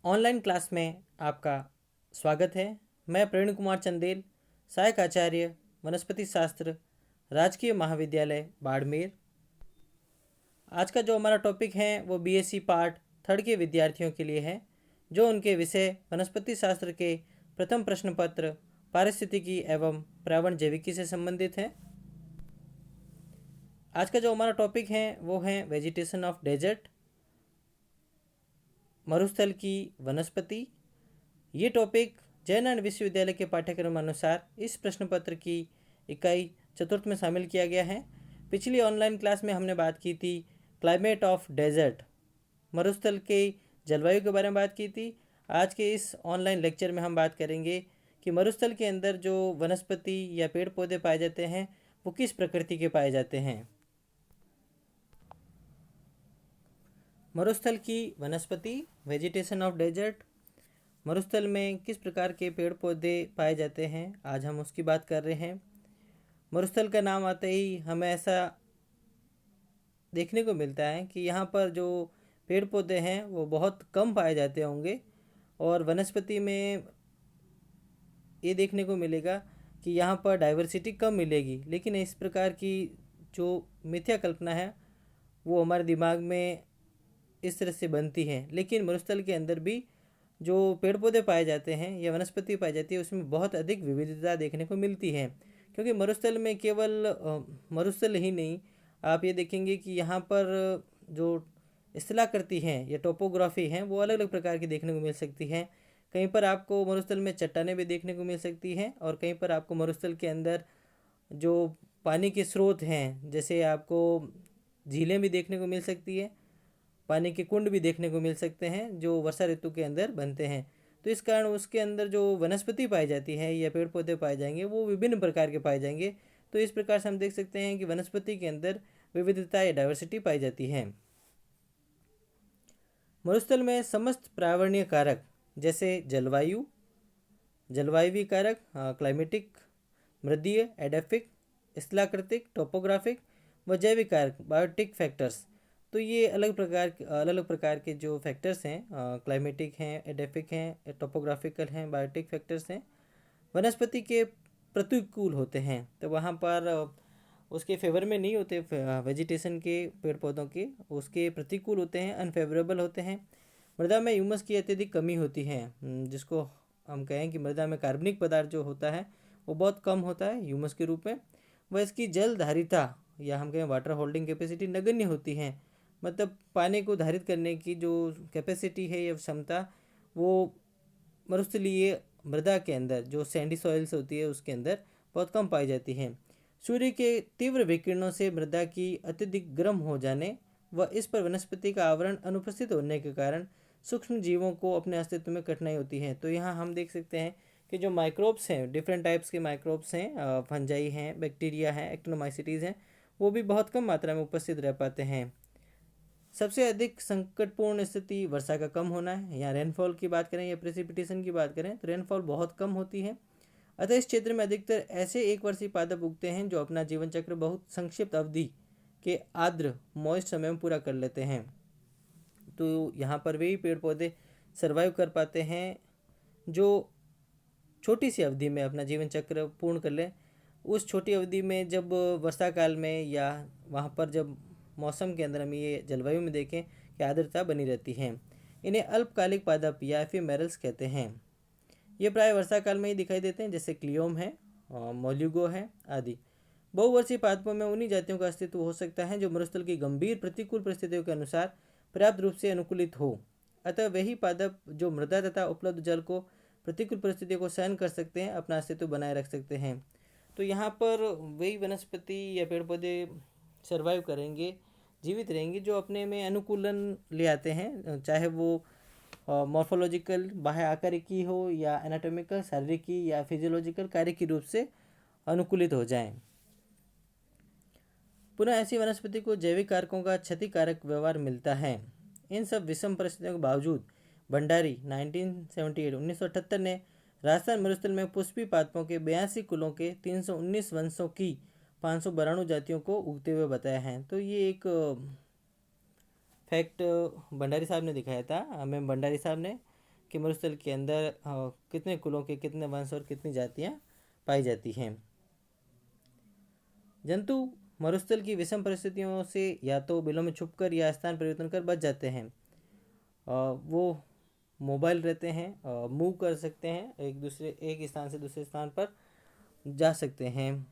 Online class में आपका स्वागत है। मैं प्रवीण कुमार चंदेल, सहायक आचार्य वनस्पति शास्त्र, राजकीय महाविद्यालय बाड़मेर। आज का जो हमारा टॉपिक है वो बीएससी पार्ट थर्ड के विद्यार्थियों के लिए है, जो उनके विषय वनस्पति शास्त्र के प्रथम प्रश्न पत्र पारिस्थितिकी एवं पर्यावरण जैविकी से संबंधित है। आज का जो हमारा टॉपिक है वो है वेजिटेशन ऑफ डेजर्ट, मरुस्थल की वनस्पति। ये टॉपिक जयनारायण विश्वविद्यालय के पाठ्यक्रम अनुसार इस प्रश्न पत्र की इकाई चतुर्थ में शामिल किया गया है। पिछली ऑनलाइन क्लास में हमने बात की थी क्लाइमेट ऑफ डेजर्ट, मरुस्थल के जलवायु के बारे में बात की थी। आज के इस ऑनलाइन लेक्चर में हम बात करेंगे कि मरुस्थल के अंदर जो वनस्पति या पेड़ पौधे पाए जाते हैं वो किस प्रकृति के पाए जाते हैं। मरुस्थल की वनस्पति, वेजिटेशन ऑफ डेजर्ट, मरुस्थल में किस प्रकार के पेड़ पौधे पाए जाते हैं, आज हम उसकी बात कर रहे हैं। मरुस्थल का नाम आते ही हमें ऐसा देखने को मिलता है कि यहाँ पर जो पेड़ पौधे हैं वो बहुत कम पाए जाते होंगे, और वनस्पति में ये देखने को मिलेगा कि यहाँ पर डाइवर्सिटी कम मिलेगी। लेकिन इस प्रकार की जो मिथ्या कल्पना है वो हमारे दिमाग में इस तरह से बनती है। लेकिन मरुस्थल के अंदर भी जो पेड़ पौधे पाए जाते हैं या वनस्पति पाई जाती है उसमें बहुत अधिक विविधता देखने को मिलती है, क्योंकि मरुस्थल में केवल मरुस्थल ही नहीं, आप ये देखेंगे कि यहाँ पर जो स्थलाकृति हैं या टोपोग्राफी हैं वो अलग अलग प्रकार की देखने को मिल सकती हैं। कहीं पर आपको मरुस्थल में चट्टानें भी देखने को मिल सकती हैं, और कहीं पर आपको मरुस्थल के अंदर जो पानी के स्रोत हैं, जैसे आपको झीलें भी देखने को मिल सकती है, पानी के कुंड भी देखने को मिल सकते हैं जो वर्षा ऋतु के अंदर बनते हैं। तो इस कारण उसके अंदर जो वनस्पति पाई जाती है या पेड़ पौधे पाए जाएंगे वो विभिन्न प्रकार के पाए जाएंगे। तो इस प्रकार से हम देख सकते हैं कि वनस्पति के अंदर विविधता या डाइवर्सिटी पाई जाती है। मरुस्थल में समस्त पर्यावरणीय कारक जैसे जलवायु कारक, क्लाइमेटिक, मृदीय, एडेफिक, स्थलाकृतिक, टोपोग्राफिक व जैविक कारक, बायोटिक फैक्टर्स, तो ये अलग अलग प्रकार के जो फैक्टर्स हैं, क्लाइमेटिक हैं, एडेफिक हैं, टोपोग्राफिकल हैं, बायोटिक फैक्टर्स हैं, वनस्पति के प्रतिकूल होते हैं। तो वहाँ पर उसके फेवर में नहीं होते, वेजिटेशन के पेड़ पौधों के उसके प्रतिकूल होते हैं, अनफेवरेबल होते हैं। मृदा में ह्यूमस की अत्यधिक कमी होती है, जिसको हम कहें कि मृदा में कार्बनिक पदार्थ जो होता है वो बहुत कम होता है ह्यूमस के रूप में। वह इसकी जल धारिता या हम कहें वाटर होल्डिंग कैपेसिटी नगण्य होती है, मतलब पानी को धारित करने की जो कैपेसिटी है या क्षमता वो मरुस्थलीय मृदा के अंदर जो सैंडी सॉइल्स होती है उसके अंदर बहुत कम पाई जाती है। सूर्य के तीव्र विकिरणों से मृदा की अत्यधिक गर्म हो जाने व इस पर वनस्पति का आवरण अनुपस्थित होने के कारण सूक्ष्म जीवों को अपने अस्तित्व में कठिनाई होती है। तो यहाँ हम देख सकते हैं कि जो माइक्रोब्स हैं, डिफरेंट टाइप्स के माइक्रोब्स हैं, फंजाई हैं, बैक्टीरिया हैं, एक्टिनोमाइसीटीज़ हैं, वो भी बहुत कम मात्रा में उपस्थित रह पाते हैं। सबसे अधिक संकटपूर्ण स्थिति वर्षा का कम होना है। यहाँ रेनफॉल की बात करें या प्रेसिपिटेशन की बात करें तो रेनफॉल बहुत कम होती है। अतः इस क्षेत्र में अधिकतर ऐसे एक वर्षीय पादप उगते हैं जो अपना जीवन चक्र बहुत संक्षिप्त अवधि के आर्द्र मॉइस्ट समय में पूरा कर लेते हैं। तो यहाँ पर वही पेड़ पौधे सर्वाइव कर पाते हैं जो छोटी सी अवधि में अपना जीवन चक्र पूर्ण कर लें। उस छोटी अवधि में जब वर्षा काल में या वहाँ पर जब मौसम के अंदर हम ये जलवायु में देखें कि आर्द्रता बनी रहती है, इन्हें अल्पकालिक पादप या एफिमेरल्स कहते हैं। ये प्राय वर्षा काल में ही दिखाई देते हैं, जैसे क्लियोम है, मोल्युगो है आदि। बहुवर्षीय पादपों में उन्हीं जातियों का अस्तित्व हो सकता है जो मरुस्थल की गंभीर प्रतिकूल परिस्थितियों के अनुसार पर्याप्त रूप से अनुकूलित हो। अतः वही पादप जो मृदा तथा उपलब्ध जल को प्रतिकूल परिस्थितियों को सहन कर सकते हैं अपना अस्तित्व बनाए रख सकते हैं। तो यहाँ पर वही वनस्पति या पेड़ पौधे सर्वाइव करेंगे, जीवित रहेंगे, जो अपने में अनुकूलन ले आते हैं, चाहे वो मॉर्फोलॉजिकल बाह्य आकारिकी हो या एनाटॉमिकल शारीरिकी या फिजियोलॉजिकल कार्य के रूप से अनुकूलित हो जाएं। पुनः ऐसी वनस्पति को जैविक कारकों का क्षतिकारक व्यवहार मिलता है। इन सब विषम परिस्थितियों के बावजूद भंडारी 1978 ने राजस्थान मरुस्थल में पुष्पी पादपों के 82 कुलों के 319 वंशों की 592 जातियों को उगते हुए बताया है। तो ये एक फैक्ट भंडारी साहब ने दिखाया था, हमें भंडारी साहब ने, कि मरुस्थल के अंदर कितने कुलों के कितने वंश और कितनी जातियाँ पाई जाती हैं। जंतु मरुस्थल की विषम परिस्थितियों से या तो बिलों में छुपकर या स्थान परिवर्तन कर बच जाते हैं। वो मोबाइल रहते हैं, मूव कर सकते हैं, एक स्थान से दूसरे स्थान पर जा सकते हैं,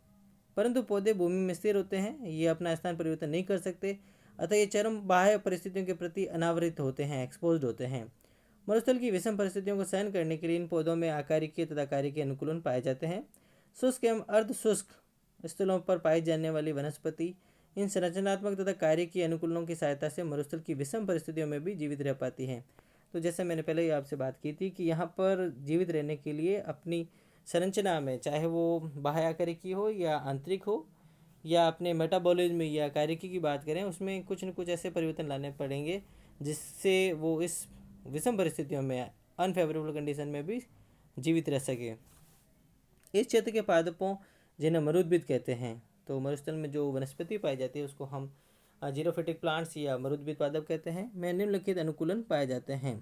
परंतु पौधे भूमि में स्थिर होते हैं, ये अपना स्थान परिवर्तन नहीं कर सकते, अतः ये चरम बाह्य परिस्थितियों के प्रति अनावृत होते हैं, एक्सपोज्ड होते हैं। मरुस्थल की विषम परिस्थितियों को सहन करने के लिए इन पौधों में आकारिकीय तथा कारिकीय अनुकूलन पाए जाते हैं। शुष्क एवं अर्ध शुष्क स्थलों पर पाई जाने वाली वनस्पति इन संरचनात्मक तथा कारिकीय अनुकूलनों की सहायता से मरुस्थल की विषम परिस्थितियों में भी जीवित रह पाती हैं। तो जैसे मैंने पहले ही आपसे बात की थी कि यहाँ पर जीवित रहने के लिए अपनी संरचना में, चाहे वो बाह्य आकारिकी हो या आंतरिक हो या अपने मेटाबॉलिज्म या कारिकी की बात करें, उसमें कुछ न कुछ ऐसे परिवर्तन लाने पड़ेंगे जिससे वो इस विषम परिस्थितियों में, अनफेवरेबल कंडीशन में भी जीवित रह सके। इस क्षेत्र के पादपों जिन्हें मरुद्भिद कहते हैं, तो मरुस्थल में जो वनस्पति पाई जाती है उसको हम जीरोफिटिक प्लांट्स या मरुद्भिद पादप कहते हैं, में निम्नलिखित अनुकूलन पाए जाते हैं।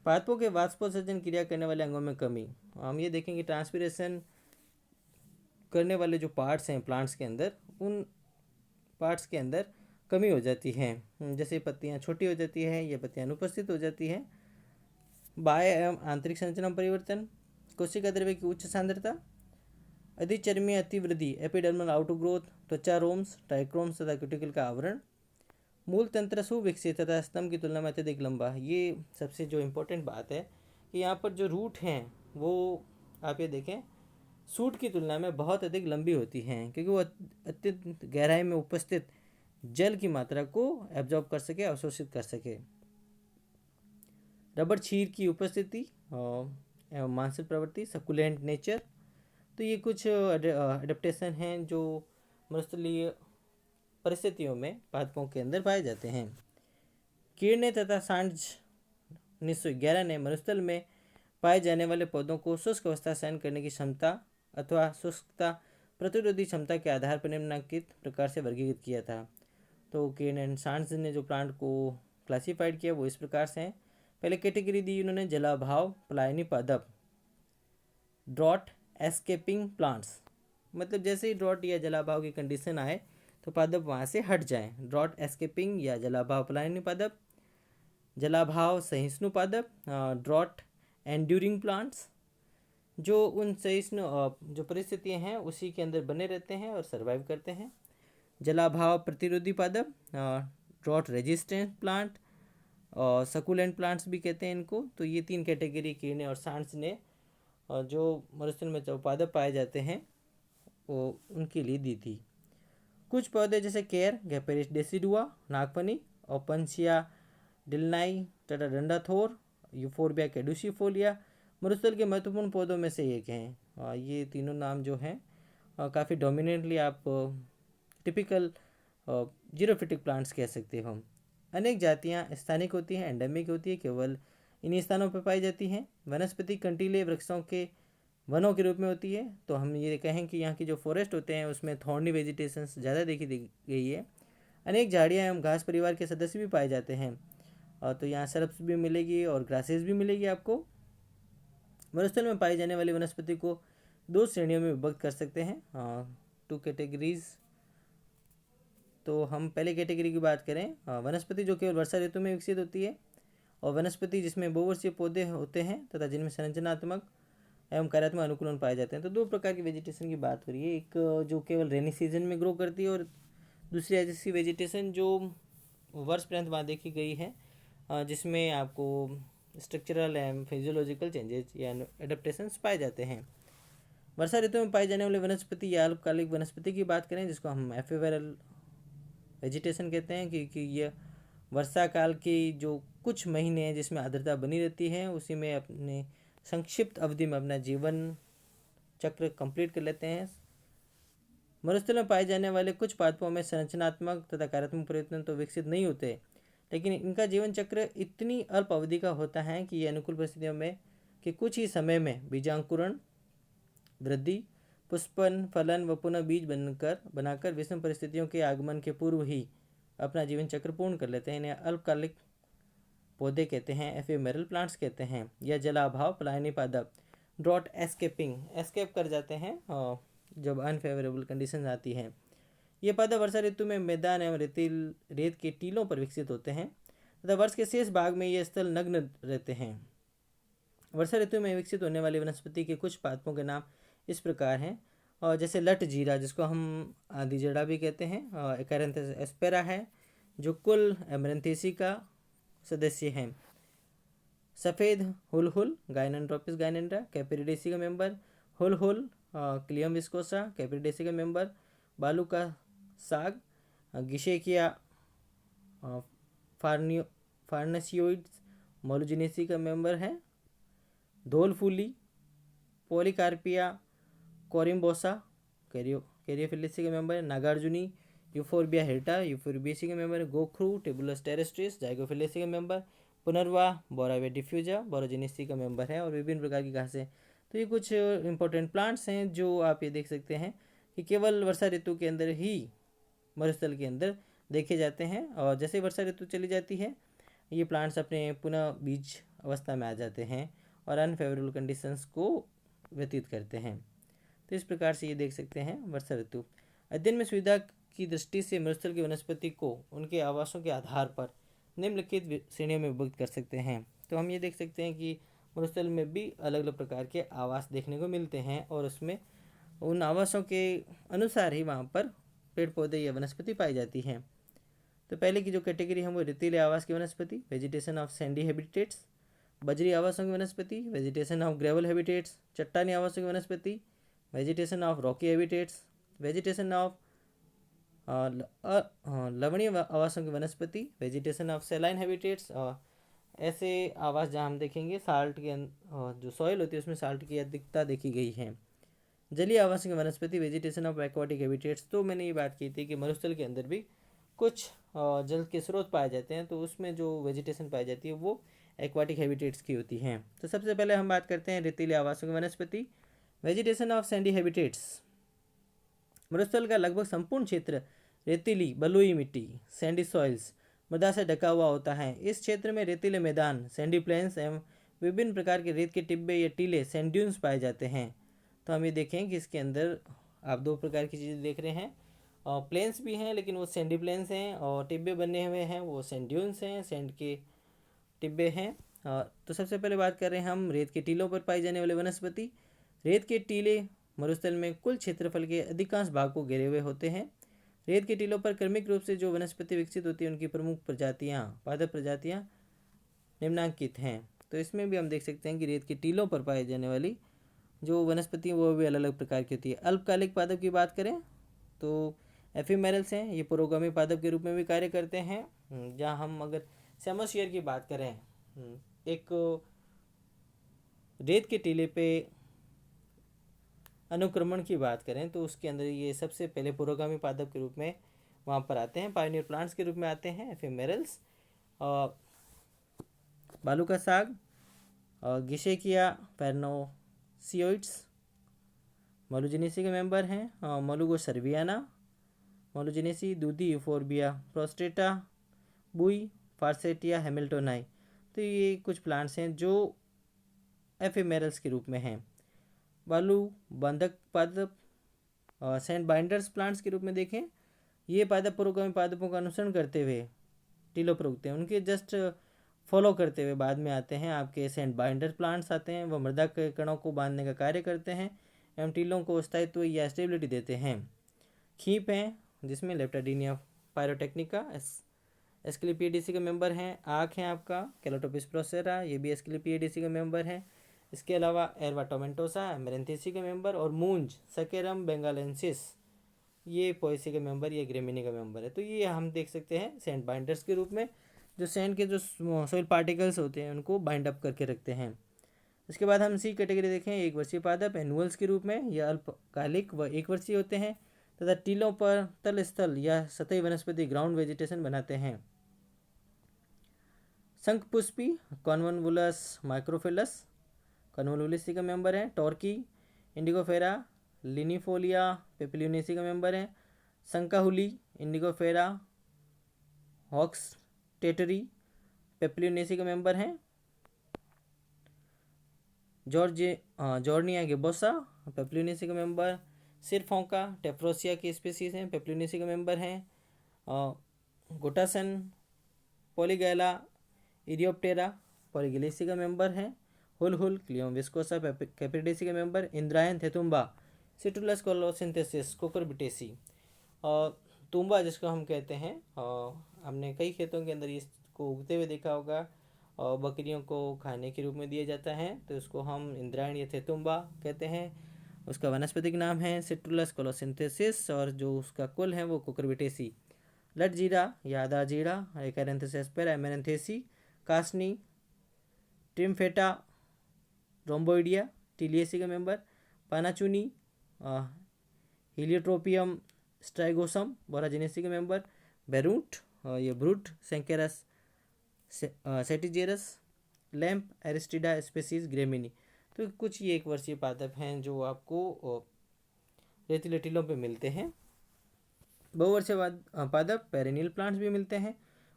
पादपों के वाष्पोत्सर्जन क्रिया करने वाले अंगों में कमी, हम ये देखेंगे ट्रांसपिरेशन करने वाले जो पार्ट्स हैं प्लांट्स के अंदर, उन पार्ट्स के अंदर कमी हो जाती है, जैसे पत्तियां छोटी हो जाती है या पत्तियां अनुपस्थित हो जाती हैं। बाह्य एवं आंतरिक संरचना में परिवर्तन, कोशिका द्रव्य की उच्च सांद्रता, अधिचर्मीय अतिवृद्धि, एपिडर्मल आउटग्रोथ, त्वचा रोम्स, ट्राइक्रोम्स तथा क्यूटिकल का आवरण, मूल तंत्र सुविकसित तथा स्तंभ की तुलना में अत्यधिक लंबा। ये सबसे जो इम्पोर्टेंट बात है कि यहाँ पर जो रूट हैं वो आप ये देखें सूट की तुलना में बहुत अधिक लंबी होती हैं, क्योंकि वो अत्यंत गहराई में उपस्थित जल की मात्रा को एब्जॉर्ब कर सके, अवशोषित कर सके। रबड़ क्षीर की उपस्थिति एवं मांसल प्रवृत्ति, सकुलेंट नेचर। तो ये कुछ एडेप्टेशन हैं जो मरुस्थलीय परिस्थितियों में पादपों के अंदर पाए जाते हैं। कीड़े तथा सांड 1911 ने मरुस्थल में पाए जाने वाले पौधों को शुष्क अवस्था सहन करने की क्षमता अथवा शुष्कता प्रतिरोधी क्षमता के आधार पर निम्नलिखित प्रकार से वर्गीकृत किया था। तो केन एंड सांड्स ने जो प्लांट को क्लासीफाइड किया वो इस प्रकार से हैं। पहले कैटेगरी दी उन्होंने जलाभाव पलायनी पादप, ड्रॉट एस्केपिंग प्लांट्स, मतलब जैसे ही ड्रॉट या जलाभाव की कंडीशन आए तो पादप वहाँ से हट जाएं। ड्रॉट एस्केपिंग या जलाभाव पलायनी पादप, जलाभाव सहिष्णु पादप, ड्रॉट एंड्यूरिंग प्लांट्स, जो उन सहिष्णु जो परिस्थितियाँ हैं उसी के अंदर बने रहते हैं और सर्वाइव करते हैं। जलाभाव प्रतिरोधी पादप, ड्रॉट रेजिस्टेंट प्लांट और सकुलेंट प्लांट्स भी कहते हैं इनको। तो ये 3 कैटेगरी कीड़े और सांड्स ने जो मरुस्थल में जो पादप पाए जाते हैं वो उनके लिए दी थी। कुछ पौधे जैसे केयर, गैपेरिस डेसिडुआ, नागफनी, ओपनसिया डिलनाई तथा डंडाथोर, यूफोर्बिया कैडुसिफोलिया मरुस्थल के महत्वपूर्ण पौधों में से एक हैं। ये तीनों नाम जो हैं काफ़ी डोमिनेटली आप टिपिकल जीरोफिटिक प्लांट्स कह सकते हो। अनेक जातियाँ स्थानिक होती हैं, एंडेमिक होती है, केवल इन्हीं स्थानों पर पाई जाती हैं। वनस्पति कंटीले वृक्षों के वनों के रूप में होती है। तो हम ये कहें कि यहाँ की जो फॉरेस्ट होते हैं उसमें थॉर्नी वेजिटेशन ज़्यादा देखी गई है। अनेक झाड़ियाँ एवं घास परिवार के सदस्य भी पाए जाते हैं। तो यहाँ सरब्स भी मिलेगी और ग्रासेस भी मिलेगी आपको। मरुस्थल में पाई जाने वाली वनस्पति को 2 श्रेणियों में विभक्त कर सकते हैं, 2 कैटेगरीज। तो हम पहले कैटेगरी की बात करें, वनस्पति जो केवल वर्षा ऋतु में विकसित होती है, और वनस्पति जिसमें बहुवर्षीय पौधे होते हैं तथा जिनमें संरचनात्मक एवं कार्यात्मक अनुकूलन पाए जाते हैं। तो 2 प्रकार की वेजिटेशन की बात हो रही है, एक जो केवल रेनी सीजन में ग्रो करती है और दूसरी ऐसी वेजिटेशन जो वर्ष पर्यंत वहाँ देखी गई है, जिसमें आपको स्ट्रक्चरल एंड फिजियोलॉजिकल चेंजेस या एडेप्टेशंस पाए जाते हैं। वर्षा ऋतु में पाई जाने वाली वनस्पति या अल्पकालिक वनस्पति की बात करें, जिसको हम एफेवरल वेजिटेशन कहते हैं, क्योंकि यह वर्षा काल की जो कुछ महीने हैं जिसमें आर्द्रता बनी रहती है उसी में अपने संक्षिप्त अवधि में अपना जीवन चक्र कंप्लीट कर लेते हैं। मरुस्थल में पाए जाने वाले कुछ पादपों में संरचनात्मक तथा कार्यात्मक परिवर्तन तो विकसित नहीं होते, लेकिन इनका जीवन चक्र इतनी अल्प अवधि का होता है कि ये अनुकूल परिस्थितियों में कि कुछ ही समय में बीजांकुरण, वृद्धि, पुष्पन, फलन व पुनः बीज बनाकर विषम परिस्थितियों के आगमन के पूर्व ही अपना जीवन चक्र पूर्ण कर लेते हैं। इन्हें अल्पकालिक पौधे कहते हैं, एफेमेरल प्लांट्स कहते हैं, या जलाभाव पलायनी पादप, ड्रॉट एस्केप कर जाते हैं जब अनफेवरेबल कंडीशन आती हैं। ये पादप वर्षा ऋतु में मैदान एवं रेत के टीलों पर विकसित होते हैं तथा वर्ष के शेष भाग में ये स्थल नग्न रहते हैं। वर्षा ऋतु में विकसित होने वाली वनस्पति के कुछ पादपों के नाम इस प्रकार हैं, और जैसे लट जीरा, जिसको हम आदि जड़ा भी कहते हैं, एकैरेंथस एस्पेरा है जो कुल एमरेंथेसी का सदस्य है। सफ़ेद हुलहुल गायनोट्रोपिस गायनेंड्रा कैपेरिडेसी का मेंबर, हुलहुल क्लियम विस्कोसा कैपेरिडेसी का मेंबर, बालू का साग गिशेकिया फार्नेसियोइड्स मोलुजिनेसी का मेंबर है। धोल फूली पोलिकार्पिया कोरिम्बोसा कैरियोफिलिसी का मेंबर है। नागार्जुनी यूफोर्बिया हेल्टा यूफोर्बिएसी का मेंबर है। गोखरू टेबुलस टेरेस्ट्रिस जाइगोफिलिसी का मेंबर। पुनर्वा बोरावे डिफ्यूजा बोरोजिनेसी का मेंबर है। और विभिन्न प्रकार की घासें। तो ये कुछ इंपॉर्टेंट प्लांट्स हैं जो आप ये देख सकते हैं कि केवल वर्षा ऋतु के अंदर ही मरुस्थल के अंदर देखे जाते हैं, और जैसे वर्षा ऋतु चली जाती है ये प्लांट्स अपने पुनः बीज अवस्था में आ जाते हैं और अनफेवरेबल कंडीशंस को व्यतीत करते हैं। तो इस प्रकार से ये देख सकते हैं वर्षा ऋतु। अध्ययन में सुविधा की दृष्टि से मरुस्थल की वनस्पति को उनके आवासों के आधार पर निम्नलिखित श्रेणियों में विभक्त कर सकते हैं। तो हम ये देख सकते हैं कि मरुस्थल में भी अलग अलग प्रकार के आवास देखने को मिलते हैं, और उसमें उन आवासों के अनुसार ही वहाँ पर पेड़ पौधे या वनस्पति पाई जाती हैं। तो पहले की जो कैटेगरी है वो रेतीले आवास की वनस्पति, वेजिटेशन ऑफ सैंडी हैबिटेट्स। बजरी आवासों की वनस्पति, वेजिटेशन ऑफ ग्रेवल हैबिटेट्स। चट्टानी आवासों की वनस्पति, vegetation of Rocky habitats. Vegetation of लवणीय आवासों की वनस्पति, वेजिटेशन ऑफ सेलाइन हैबिटेट्स। ऐसे आवास जहाँ हम देखेंगे साल्ट के जो सॉइल होती है उसमें साल्ट की अधिकता देखी गई है। जलीय आवासों की वनस्पति, वेजिटेशन ऑफ एक्वाटिक हैबिटेट्स। तो मैंने ये बात की थी कि मरुस्थल के अंदर भी कुछ जल के स्रोत पाए जाते हैं, तो उसमें जो वेजिटेशन पाई जाती है वो एक्वाटिक हैबिटेट्स की होती हैं। तो सबसे पहले हम बात करते हैं रेतीले आवासों की वनस्पति, वेजिटेशन ऑफ सैंडी हैबिटेट्स। मरुस्थल का लगभग संपूर्ण क्षेत्र रेतीली बलुई मिट्टी सैंडी सॉइल्स मृदा से ढका हुआ होता है। इस क्षेत्र में रेतीले मैदान सैंडी प्लेन्स एवं विभिन्न प्रकार के रेत के टिब्बे या टीले सैंड ड्यून्स पाए जाते हैं। तो हम ये देखें कि इसके अंदर आप दो प्रकार की चीज़ें देख रहे हैं, और प्लेन्स भी हैं लेकिन वो सैंडी प्लेन्स हैं, और टिब्बे बने हुए हैं वो सैंड ड्यून्स हैं, सैंड के टिब्बे हैं। तो सबसे पहले बात कर रहे हैं हम रेत के टीलों पर पाई जाने वाली वनस्पति। रेत के टीले मरुस्थल में कुल क्षेत्रफल के अधिकांश भाग को घेरे हुए होते हैं। रेत के टीलों पर क्रमिक रूप से जो वनस्पति विकसित होती है उनकी प्रमुख प्रजातियाँ पादप प्रजातियाँ निम्नांकित हैं। तो इसमें भी हम देख सकते हैं कि रेत के टीलों पर पाई जाने वाली जो वनस्पति वो भी अलग अलग प्रकार की होती है। अल्पकालिक पादप की बात करें तो एफिमेरल्स हैं, ये पुरोगामी पादप के रूप में भी कार्य करते हैं। जहाँ हम अगर सेमोस्फीयर की बात करें, एक रेत के टीले पे अनुक्रमण की बात करें तो उसके अंदर ये सबसे पहले पुरोगामी पादप के रूप में वहाँ पर आते हैं, पायनियर प्लांट्स के रूप में आते हैं एफिमेरल्स। बालू का साग गिशेकिया पैरनोसियोइड्स मोलुजिनेसी के मेंबर हैं। मोलुगो सर्वियाना मोलुजिनेसी, दूधी यूफोर्बिया प्रोस्टेटा, बुई फार्सेटिया हैमिल्टोनाई। तो ये कुछ प्लांट्स हैं जो एफिमेरल्स के रूप में हैं। बालू बंधक पादप सैंड बाइंडर्स प्लांट्स के रूप में देखें, ये पादप पुरोगामी पादपों का अनुसरण करते हुए टीलों पर उगते हैं, उनके जस्ट फॉलो करते हुए बाद में आते हैं आपके सैंड बाइंडर प्लांट्स आते हैं। वह मृदा के कणों को बांधने का कार्य करते हैं एवं टीलों को स्थायित्व या स्टेबिलिटी देते हैं। खीप हैं जिसमें लेप्टाडीनिया पायरोटेक्निका एस्क्लेपिएडेसी का मेंबर हैं। आँख हैं आपका कैलोटोपिस प्रोसेरा, ये भी एस्क्लेपिएडेसी का मेंबर है। इसके अलावा एरवा टोमेंटोसा एमरेंथेसी का मेंबर, और मूंज सकेरम बेंगालेंसिस ये पोएसी का मेंबर, ये ग्रेमिनी का मेंबर है। तो ये हम देख सकते हैं सैंड बाइंडर्स के रूप में, जो सैंड के जो सॉइल पार्टिकल्स होते हैं उनको बाइंड अप करके रखते हैं। इसके बाद हम सी कैटेगरी देखें, एक वर्षीय पादप एनुअल्स के रूप में, यह अल्पकालिक व एक वर्षीय होते हैं तथा टीलों पर तल स्थल या सतही वनस्पति ग्राउंड वेजिटेशन बनाते हैं। शंखपुष्पी कॉन्वनवुलस माइक्रोफिलस कॉन्वोलुलिसी का मेंबर है। टॉर्की इंडिगोफेरा लिनिफोलिया पेपिल्यूनेसी का मेंबर है। संकाहुली इंडिगोफेरा हॉक्स टेटरी पेप्लियोनेसी के मेंबर हैं। जॉर्निया गिब्बोसा पेप्लियोनेसी के मेंबर। सिरफोंका टेफ्रोसिया की स्पीसीज हैं, पेप्लियोनेसी के मेंबर हैं। गुटासन पॉलीगैला इरियोप्टेरा पॉलीगेलेसी का मेंबर हैं। हुल क्लियोम विस्कोसा कैप्रिडेसी के मेंबर। इंद्रायन थेतुम्बा सिट्रुलस कोलोसिंथेसिस कुकुरबिटेसी। तुम्बा जिसको हम कहते हैं, हमने कई खेतों के अंदर इसको उगते हुए देखा होगा और बकरियों को खाने के रूप में दिया जाता है, तो उसको हम इंद्रायण या थेतुम्बा कहते हैं। उसका वनस्पतिक नाम है सिट्रुलस कोलोसिंथेसिस और जो उसका कुल है वो कुकुरबिटेसी। लटजीरा या आधा जीरा एकैरेंथेसिस एमेरेंथेसी। कासनी ट्रिम्फेटा रोम्बोइडिया टिलियसी का मेंबर। पानाचुनी हीलियोट्रोपियम स्ट्राइगोसम बोराजिनेसी के मेंबर। बेरूट ये ब्रूट सेंकेरस सेटिजेरस। लैम्प एरिस्टिडा स्पीसीज ग्रेमिनी। तो कुछ ये 1 वर्षीय पादप हैं जो आपको रेतीले टीलों पे मिलते हैं। बहुवर्षीय पादप पेरेनियल प्लांट्स भी मिलते हैं।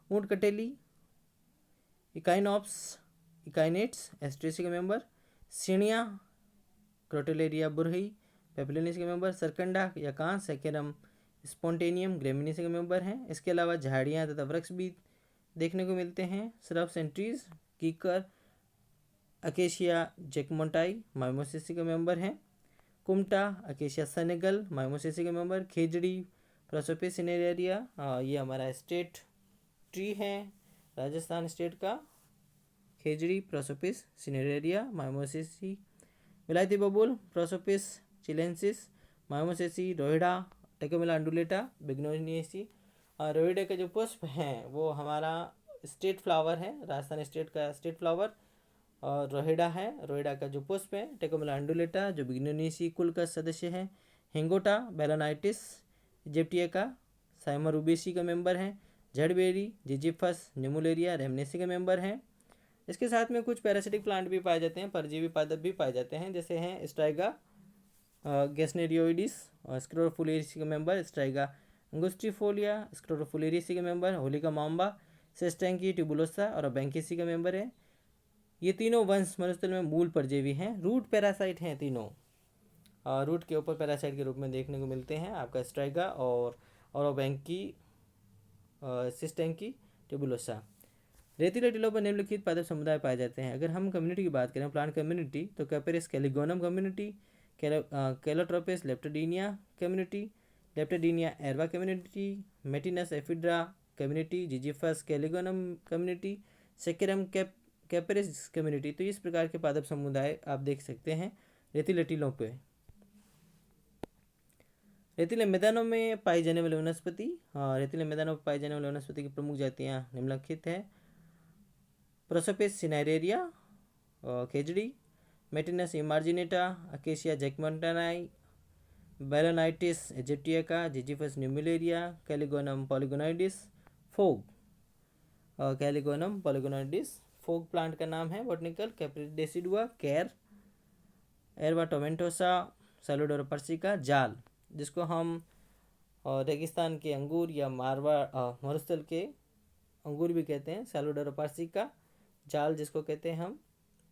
ऊंट कटेली इकाइनोप्स इकाइनेट्स एस्ट्रेसी के मेंबर। सीणिया क्रोटेलेरिया बुरही पेप्लियोनेसी के मेंबर। सरकंडा या कांस सेकेरम स्पॉन्टेनियम ग्रेमिनेसी के मेंबर हैं। इसके अलावा झाड़ियाँ तथा वृक्ष भी देखने को मिलते हैं। श्रब्स एंड ट्रीज कीकर अकेशिया जैकमोंटाई माइमोसेसी के मेंबर हैं। कुमटा अकेशिया सेनेगल माइमोसेसी के मेंबर। खेजड़ी प्रोसोपिस सिनेरिया ये हमारा स्टेट ट्री है राजस्थान स्टेट का, खेजड़ी प्रोसोपिस सिनेरिया माइमोसेसी। विलायती बबूल प्रोसोपिस चिलेंसिस माइमोसेसी। रोहिड़ा टेकोमिला अंडुलेटा बिग्नोनियसी। रोहिड़ा के जो पुष्प हैं वो हमारा स्टेट फ्लावर है, राजस्थान स्टेट का स्टेट फ्लावर और रोहिड़ा है। रोहिड़ा का जो पुष्प है टेकोमिला अंडुलेटा जो बिग्नोनियसी कुल का सदस्य है। हिंगोटा बेलोनाइटिस इजिप्टिया का साइमोरुबेसी का मेंबर है। जड़बेरी जिजिफस न्यूमुलेरिया रेमनेसी के मेंबर हैं। इसके साथ में कुछ पैरासिटिक प्लांट भी पाए जाते हैं, परजीवी पादप भी पाए जाते हैं, जैसे हैं स्ट्राइगा गेस्नेरियोइडिस स्क्रोफुलेरिसी के मेंबर। स्ट्राइगा अंगुस्टिफोलिया स्क्रोफुलेरिसी के मेंबर। होलिका माम्बा सेस्टेंकी ट्यूबुलोसा और बैंकेसी के मेंबर है। ये तीनों वंश मनुष्य में मूल परजीवी हैं। रूट पैरासाइट हैं तीनों, रूट के ऊपर पैरासाइट के रूप में देखने को मिलते हैं आपका स्ट्राइगा और बैंकी सिस्टेंकी ट्यूबुलोसा। रेतीले टीलों पर निम्नलिखित पादप समुदाय पाए जाते हैं। अगर हम कम्युनिटी की बात करें प्लांट कम्युनिटी तो Capparis Calligonum community, Calotropis Leptadenia community, Leptadenia Aerva community, Maytenus Ephedra community, Ziziphus Calligonum community, Saccharum Capparis community. तो इस प्रकार के पादप समुदाय आप देख सकते हैं रेतीले टीलों पे। रेतीले मैदानों में पाई जाने वाली वनस्पति, रेतीले मैदानों में पाई जाने वाली वनस्पति की प्रमुख जातियाँ निम्नलिखित है। प्रोसोपिस सिनेरेरिया खेजड़ी, Maytenus emarginata, Acacia jacquemontii, Balanites aegyptiaca, Ziziphus nummularia, Calligonum polygonoides, फोग कैलिगोनम पॉलीगोनोइडिस फोग प्लांट का नाम है बॉटनिकल। कैप्रिडेसिडुआ कैर, एरवा टोमेंटोसा, सैलुडोरा पर्सिका जाल, जिसको हम रेगिस्तान के अंगूर या मरुस्थल के अंगूर भी कहते हैं। सैलुडोरा पर्सिका जाल जिसको कहते हैं हम,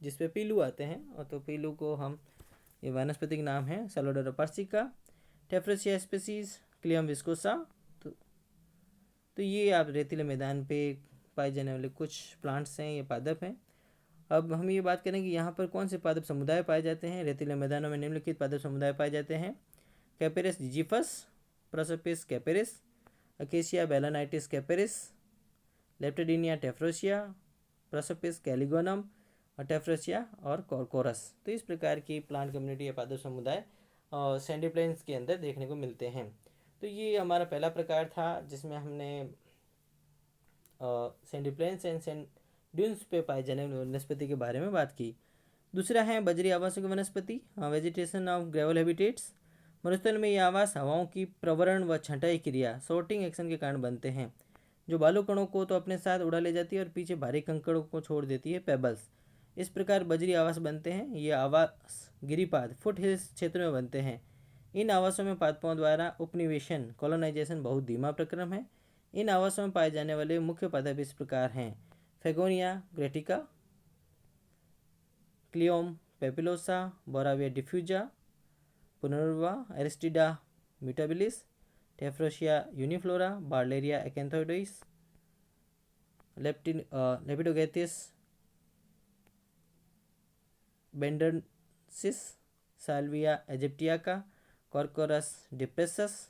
जिसपे पीलू आते हैं, और तो पीलू को हम ये वानस्पतिक नाम है सैलुडोरा पर्सिका। टेफ्रोसिया स्पीसीज क्लियम विस्कोसा। तो ये आप रेतीले मैदान पे पाए जाने वाले कुछ प्लांट्स हैं, ये पादप हैं। अब हम ये बात करें कि यहाँ पर कौन से पादप समुदाय पाए जाते हैं। रेतीले मैदानों में निम्नलिखित पादप समुदाय पाए जाते हैं। कैपेरिस जिजिफस, प्रोसोपिस कैपेरिस, अकेशिया बेलोनाइटिस कैपेरिस, लेप्टोडीनिया टेफ्रोसिया, प्रोसोपिस कैलिगोनम और टेफ्रोसिया और कॉर्कोरस। तो इस प्रकार की प्लांट कम्युनिटी या पादप समुदाय सैंडी प्लेन्स के अंदर देखने को मिलते हैं। तो ये हमारा पहला प्रकार था जिसमें हमने sandy plains and sand dunes पे पाए जाने वाली वनस्पति के बारे में बात की। दूसरा है बजरी आवासों की वनस्पति, वेजिटेशन ऑफ ग्रेवल हैबिटेट्स। मरुस्थल में ये आवास हवाओं की प्रवरण व छंटाई क्रिया सॉर्टिंग एक्शन के कारण बनते हैं, जो बालू कणों को तो अपने साथ उड़ा ले जाती है और पीछे भारी कंकड़ों को छोड़ देती है, पेबल्स। इस प्रकार बजरी आवास बनते हैं। ये आवास गिरिपाद फुट हिल्स क्षेत्र में बनते हैं। इन आवासों में पादपों द्वारा उपनिवेशन कॉलोनाइजेशन बहुत धीमा प्रक्रम है। इन आवासों में पाए जाने वाले मुख्य पादप इस प्रकार हैं। फेगोनिया ग्रेटिका, क्लियोम पेपिलोसा, बोराविया डिफ्यूजा, पुनर्वा एरिस्टिडा म्यूटाबिलिस, टेफ्रोशिया यूनिफ्लोरा, बार्लेरिया एक्एंथोइडोइस, लेपिडोगैथिस बेंडनसिस, साल्विया एजिप्टियाका, कॉर्कोरस डिप्रेसस।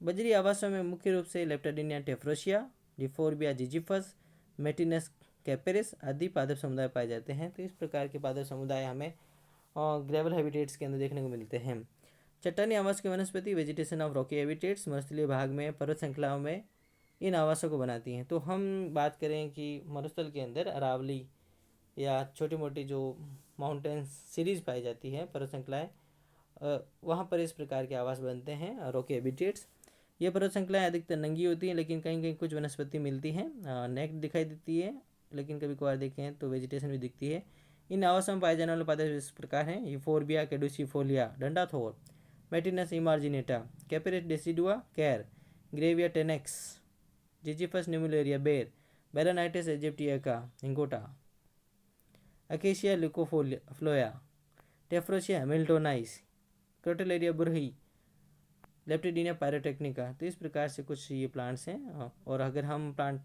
बजरी आवासों में मुख्य रूप से लेप्टाडिनिया टेफ्रोशिया, डिफोर्बिया जिजिफस, मेटिनस कैपेरिस आदि पादप समुदाय पाए जाते हैं। तो इस प्रकार के पादप समुदाय हमें ग्रेवल हैबिटेट्स के अंदर देखने को मिलते हैं। चट्टानी आवास की वनस्पति वेजिटेशन ऑफ रॉकी हैबिटेट्स मरुस्थलीय भाग में पर्वत श्रृंखलाओं में इन आवासों को बनाती हैं। तो हम बात करें कि मरुस्थल के अंदर अरावली या छोटी मोटी जो माउंटेन सीरीज पाई जाती है पर्वत श्रृंखलाएँ, वहाँ पर इस प्रकार के आवास बनते हैं रॉकी हैबिटेट्स। ये पर्वत श्रृंखलाएँ अधिकतर नंगी होती हैं, लेकिन कहीं कहीं कुछ वनस्पति मिलती हैं, नेक दिखाई देती है, लेकिन कभी कभार देखें तो वेजिटेशन भी दिखती है। इन आवासों में पाए जाने वाले पादप इस प्रकार हैं: यूफोर्बिया कैडुसिफोलिया डंडाथोर, मेटिनस इमार्जिनेटा, कैपेरिस डेसिडुआ कैर, ग्रेविया टेनेक्स, जिजिफस न्यूमुलेरिया बेर, बेलानाइटिस इजिप्टियाका इंगोटा, अकेशिया ल्यूकोफ्लोया, टेफ्रोशिया हैमिल्टोनाइस, क्रोटेलेरिया बुरही, लेप्टिडिनिया पायरोटेक्निका। तो इस प्रकार से कुछ ये प्लांट्स हैं। और अगर हम प्लांट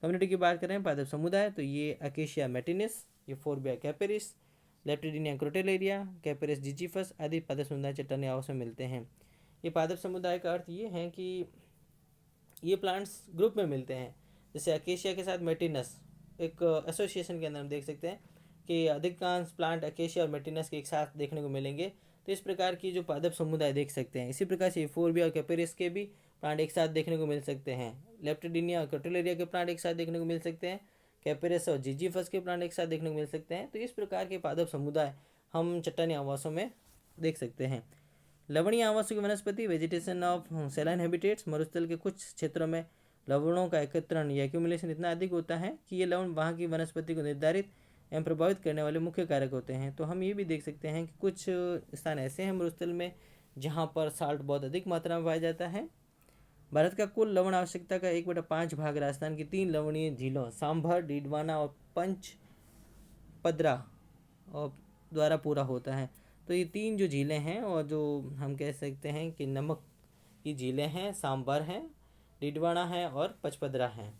कम्युनिटी की बात करें पादप समुदाय, तो ये अकेशिया मेटिनिस, यूफोर्बिया कैपेरिस, लेप्टिडिनिया क्रोटेलेरिया, कैपेरिस जिजिफस आदि पादप समुदाय चट्टानी आवास में मिलते हैं। ये पादप समुदाय का अर्थ ये है कि ये प्लांट्स ग्रुप में मिलते हैं। जैसे अकेशिया के साथ मेटिनस एक एसोसिएशन के अंदर हम देख सकते हैं कि अधिकांश प्लांट अकेशिया और मेटिनस के एक साथ देखने को मिलेंगे। तो इस प्रकार की जो पादप समुदाय देख सकते हैं। इसी प्रकार से यूफोर्बिया और कैपेरिस के भी प्लांट एक साथ देखने को मिल सकते हैं। लेप्टिडिनिया और क्रोटेलेरिया के प्लांट एक साथ देखने को मिल सकते हैं। कैपेरिस और जिजिफस के प्लांट एक साथ देखने को मिल सकते हैं। तो इस प्रकार के पादप समुदाय हम चट्टानी आवासों में देख सकते हैं। लवणीय आवासों की वनस्पति वेजिटेशन ऑफ सेलाइन हैबिटेट्स मरुस्थल के कुछ क्षेत्रों में लवणों का एकत्रण या एक्यूमुलेशन इतना अधिक होता है कि ये लवण वहाँ की वनस्पति को निर्धारित एवं प्रभावित करने वाले मुख्य कारक होते हैं। तो हम ये भी देख सकते हैं कि कुछ स्थान ऐसे हैं मरुस्थल में जहाँ पर साल्ट बहुत अधिक मात्रा में पाया जाता है। भारत का कुल लवण आवश्यकता का 1/5 भाग राजस्थान की 3 लवणीय झीलों सांभर, डीडवाना और पंचपदरा द्वारा पूरा होता है। तो ये 3 जो झीलें हैं और जो हम कह सकते हैं कि नमक की झीलें हैं, सांभर हैं, डीडवाना है और पचपदरा हैं।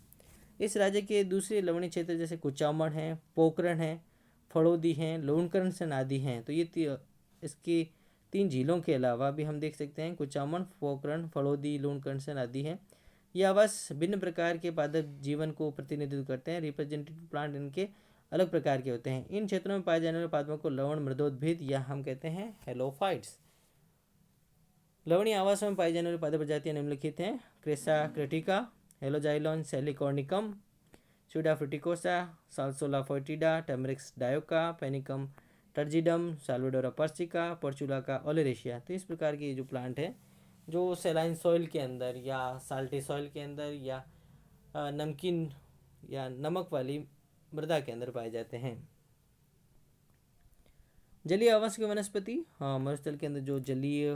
इस राज्य के दूसरे लवणीय क्षेत्र जैसे कुचामण है, पोखरण है, फड़ोदी हैं, लोणकरण आदि हैं। तो ये इसकी 3 झीलों के अलावा भी हम देख सकते हैं कुचामण, पोखरण, फड़ोदी, लोणकरण आदि हैं। ये आवास भिन्न प्रकार के पादप जीवन को प्रतिनिधित्व करते हैं। रिप्रेजेंटेटिव प्लांट इनके अलग प्रकार के होते हैं। इन क्षेत्रों में पाए जाने वाले पादपों को लवण मृदोद्भिद या हम कहते हैं हेलोफाइट्स। लवणीय आवास में पाई जाने वाली पादप प्रजातियां निम्नलिखित हैं: क्रेसा क्रेटिका, हेलोजाइलॉन सेलिकॉर्निकम, स्यूडा फ्रुटिकोसा, साल्सोला फोर्टिडा, टर्मेरिक्स डायोका, पेनिकम टर्जिडम, साल्वाडोरा पर्सिका, पोर्चुला का ओलेरेशिया। तो इस प्रकार की जो प्लांट है जो सेलाइन सॉइल के अंदर या साल्टी सॉइल के अंदर या नमकीन या नमक वाली मृदा के अंदर पाए जाते हैं। जलीय आवास की वनस्पति मरुस्थल के अंदर जो जलीय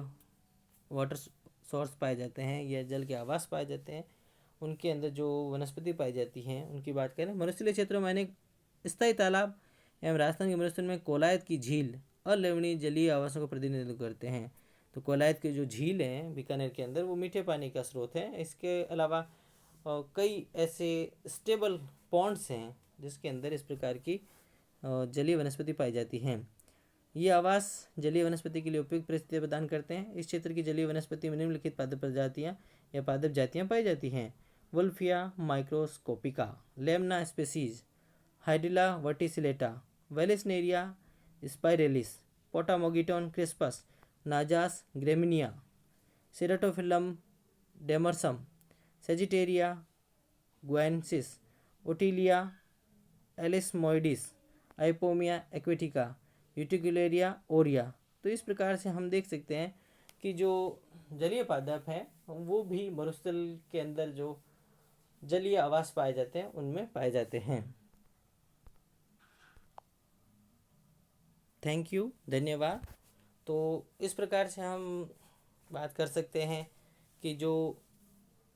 वाटर सोर्स पाए जाते हैं या जल के आवास पाए जाते हैं, उनके अंदर जो वनस्पति पाई जाती हैं उनकी बात करें। मरुस्थलीय क्षेत्रों में अनेक स्थायी तालाब एवं राजस्थान के मरुस्थल में कोलायत की झील अलवणीय जलीय आवासों का प्रतिनिधित्व करते हैं। तो कोलायत की जो झील है बीकानेर के अंदर, वो मीठे पानी का स्रोत है। इसके अलावा कई ऐसे स्टेबल पॉन्ड्स हैं जिसके अंदर इस प्रकार की जलीय वनस्पति पाई जाती हैं। ये आवास जलीय वनस्पति के लिए उपयुक्त परिस्थितियाँ प्रदान करते हैं। इस क्षेत्र की जलीय वनस्पति में निम्नलिखित पादप प्रजातियाँ या पादप जातियाँ पाई जाती हैं: Wolffia microscopica, Lemna species, Hydrilla verticillata, Vallisneria spiralis, Potamogeton crispus, Najas graminea, Ceratophyllum demersum, Sagittaria guayanensis, Ottelia alismoides, Ipomoea aquatica, Utricularia aurea. तो इस प्रकार से हम देख सकते हैं कि जो जलीय पादप हैं वो भी मरुस्थल के अंदर जो जलीय आवास पाए जाते हैं उनमें पाए जाते हैं। थैंक यू, धन्यवाद। तो इस प्रकार से हम बात कर सकते हैं कि जो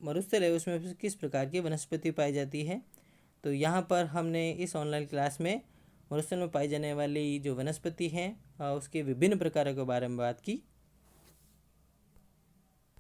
मरुस्थल है उसमें किस प्रकार की वनस्पति पाई जाती है। तो यहाँ पर हमने इस ऑनलाइन क्लास में मरुस्थल में पाई जाने वाली जो वनस्पति हैं उसके विभिन्न प्रकारों के बारे में बात की।